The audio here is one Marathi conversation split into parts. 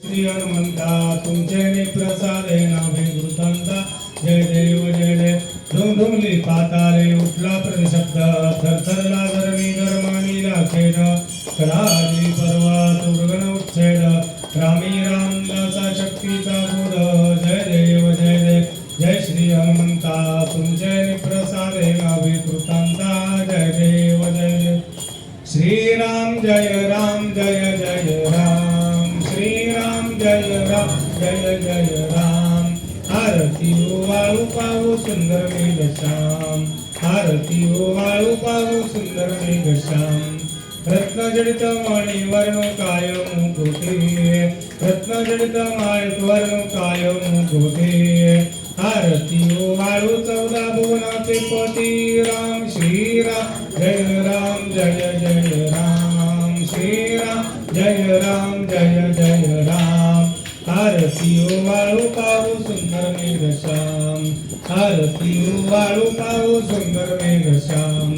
श्री हनुमंता तुमचे प्रसादे नावे वृतांता जय देव जय देव धुमधुमली पाताले उठला प्रतिशब्द थरथरला धर्मी धर्मानी लाखेद कलाजी पर्वत उर्गन उच्छेद रामी रामदासा शक्तीचा बोध जय देव जय देव जय श्री हनुमंता तुमचे प्रसादे नावे वृतांता जय देव जय देव श्रीराम जय राम जय जय राम श्रीराम जय राम जय जय राम आरती वाळू पाहू सुंदर मेघश्याम आरती वाळू पाहू सुंदर मेघश्याम रत्नजडित मणि वर्ण काय मुकुटे रत्नजडित मणि वर्ण काय मुकुटे आरती वाळू 14 भुवनाचे पती राम श्रीराम जय राम जय जय राम श्रीराम जय राम जय जय राम आरती वाळू पाहू सुंदर मेघश्याम आरती वाळू पाहू सुंदर मेघश्याम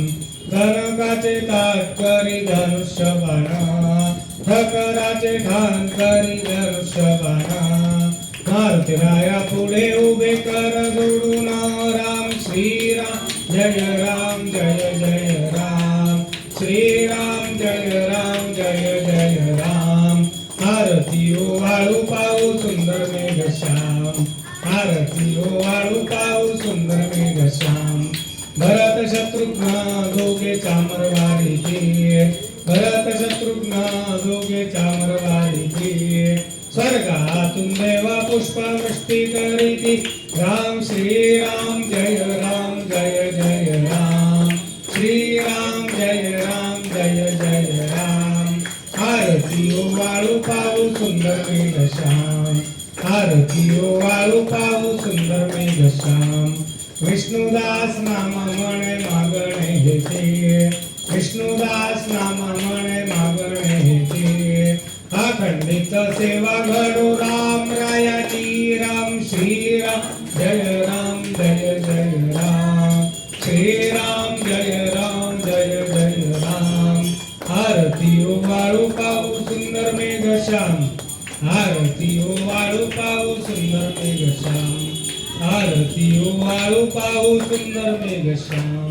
धनकाचे तात्करी धनुष्य बाणा ठकराचे ठाण करी धनुष्य बाणा मारुतीराया पुढे उभे कर जोडून राम श्रीराम जय राम जय जय राम श्रीराम जय राम जय जय राम आरती वाळू पाहू सुंदर मेघश्याम आरती वाळू पाहू सुंदर मेघश्याम भरत शत्रुघ्न दोघे चामरवाडीचे भरत शत्रुघ्न दोघे चामरवाडीचे स्वर्गातून देवा पुष्पवृष्टी करीती राम श्रीराम जय राम जय जय राम श्रीराम जय राम जय जय राम आरती वाळू पाहू सुंदर मेघश्याम आरती वाळू पाहू सुंदर मेघश्याम विष्णुदास नाम म्हणे मागणे हेते विष्णुदास नाम म्हणे मागणे हेते अखंडित सेवा घडो राम रायाची राम श्रीराम जय राम जय जय राम श्रीराम जय राम जय जय राम आरती वाळू पाहू सुंदर मेघश्याम आरती वाळू पाहू सुंदर मेघश्याम आरती वाळू पाहू सुंदर मेघश्याम